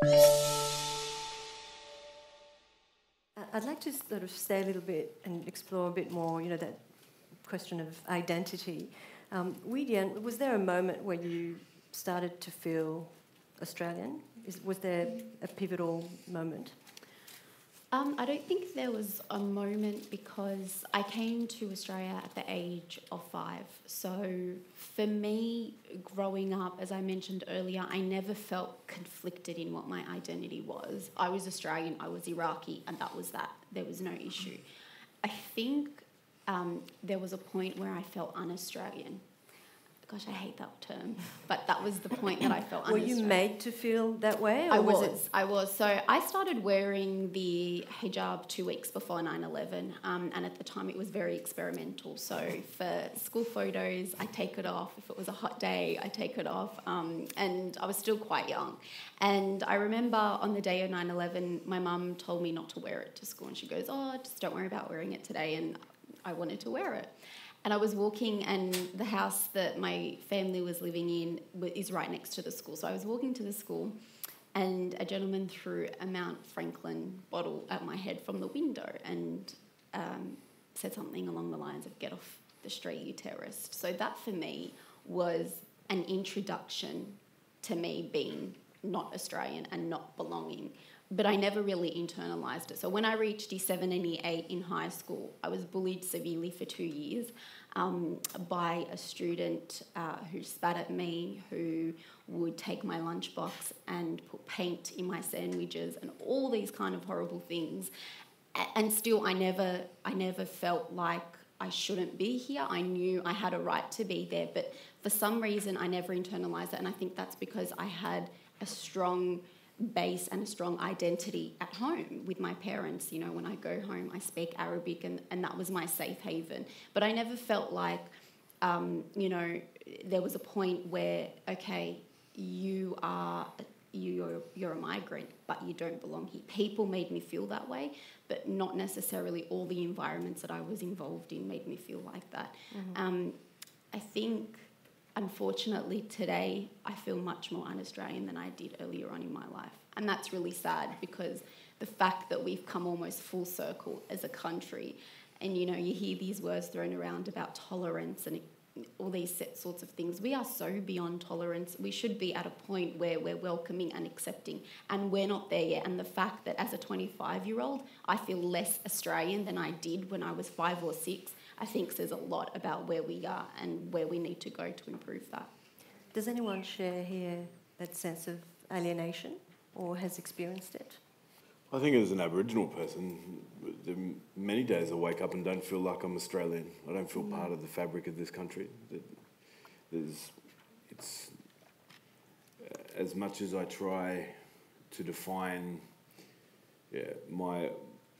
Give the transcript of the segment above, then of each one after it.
I'd like to sort of stay a little bit and explore a bit more, that question of identity. Wee Dian, was there a moment where you started to feel Australian? Was there a pivotal moment? I don't think there was a moment because I came to Australia at the age of 5. So for me, growing up, as I mentioned earlier, I never felt conflicted in what my identity was. I was Australian, I was Iraqi, and that was that. There was no issue. I think there was a point where I felt un-Australian. Gosh, I hate that term, but that was the point that I felt un-Australian. Were you made to feel that way? Or I was. So I started wearing the hijab 2 weeks before 9/11, and at the time it was very experimental. So for school photos, I take it off. If it was a hot day, I take it off, and I was still quite young. And I remember on the day of 9/11, my mum told me not to wear it to school, and she goes, "Oh, just don't worry about wearing it today," and I wanted to wear it. And I was walking, and the house that my family was living in is right next to the school. So I was walking to the school, and a gentleman threw a Mount Franklin bottle at my head from the window and said something along the lines of, "Get off the street, you terrorist." So that for me was an introduction to me being not Australian and not belonging. But I never really internalised it. So when I reached E7 and E8 in high school, I was bullied severely for 2 years by a student who spat at me, who would take my lunchbox and put paint in my sandwiches and all these kind of horrible things. And still, I never felt like I shouldn't be here. I knew I had a right to be there. But for some reason, I never internalised it. And I think that's because I had a strong base and a strong identity at home with my parents. When I go home, I speak Arabic, and that was my safe haven. But I never felt like, there was a point where, okay, you're a migrant, but you don't belong here. People made me feel that way, but not necessarily all the environments that I was involved in made me feel like that. Mm-hmm. I think, unfortunately, today I feel much more un-Australian than I did earlier on in my life. And that's really sad, because the fact that we've come almost full circle as a country, and, you hear these words thrown around about tolerance and all these sorts of things. We are so beyond tolerance. We should be at a point where we're welcoming and accepting, and we're not there yet. And the fact that as a 25-year-old, I feel less Australian than I did when I was 5 or 6, I think says a lot about where we are and where we need to go to improve that. Does anyone share here that sense of alienation or has experienced it? I think as an Aboriginal person, there are many days I wake up and don't feel like I'm Australian. I don't feel part of the fabric of this country. It's as much as I try to define my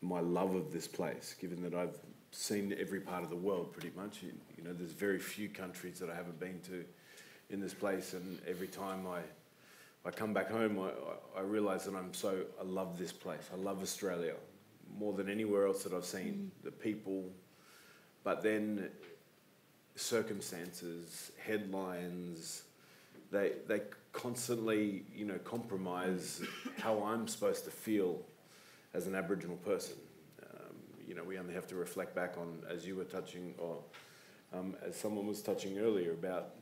love of this place, given that I've seen every part of the world pretty much. There's very few countries that I haven't been to in this place, and every time I come back home, I realise that I love this place. I love Australia more than anywhere else that I've seen. The people, but then circumstances, headlines, they constantly, compromise how I'm supposed to feel as an Aboriginal person. We only have to reflect back on, as you were touching, or as someone was touching earlier, about,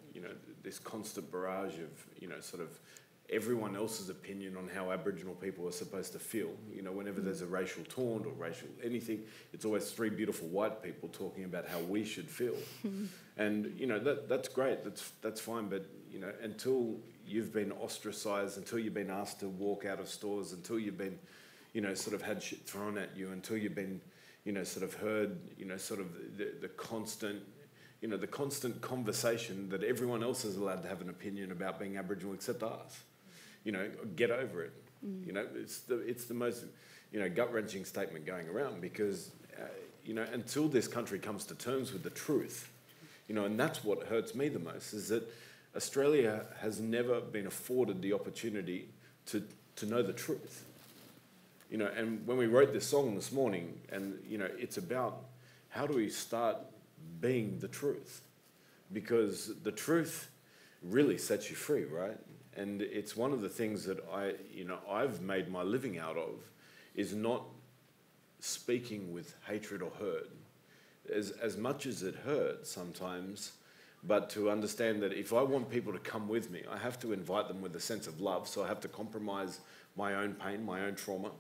this constant barrage of, sort of everyone else's opinion on how Aboriginal people are supposed to feel. Whenever there's a racial taunt or racial anything, it's always 3 beautiful white people talking about how we should feel. And, that's great, that's fine, but, until you've been ostracised, until you've been asked to walk out of stores, until you've been, sort of had shit thrown at you, until you've been, sort of heard, sort of the constant, the constant conversation that everyone else is allowed to have an opinion about being Aboriginal except us. Get over it. It's the most, gut-wrenching statement going around, because, until this country comes to terms with the truth, and that's what hurts me the most, is that Australia has never been afforded the opportunity to know the truth. And when we wrote this song this morning, and, it's about how do we start being the truth? Because the truth really sets you free, right? And it's one of the things that I've made my living out of, is not speaking with hatred or hurt, as much as it hurts sometimes, but to understand that if I want people to come with me, I have to invite them with a sense of love. So I have to compromise my own pain, my own trauma,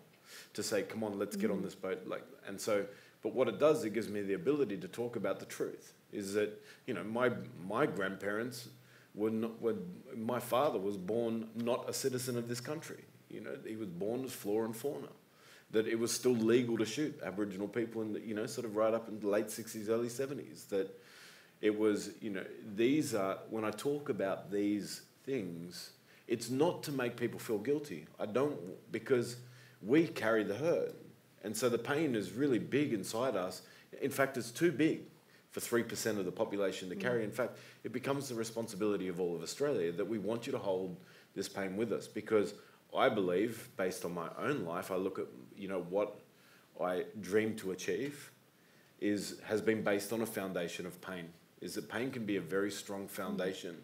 to say, come on, let's get on this boat. But what it does, it gives me the ability to talk about the truth. Is that, my grandparents my father was born not a citizen of this country. He was born as flora and fauna. That it was still legal to shoot Aboriginal people in sort of right up in the late 60s, early 70s. That it was, these are, when I talk about these things, it's not to make people feel guilty. Because we carry the hurt. And so the pain is really big inside us. In fact, it's too big for 3% of the population to carry. In fact, it becomes the responsibility of all of Australia that we want you to hold this pain with us, because I believe, based on my own life, I look at, what I dream to achieve has been based on a foundation of pain. Is that pain can be a very strong foundation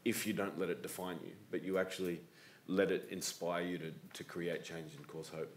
if you don't let it define you, but you actually let it inspire you to create change and cause hope.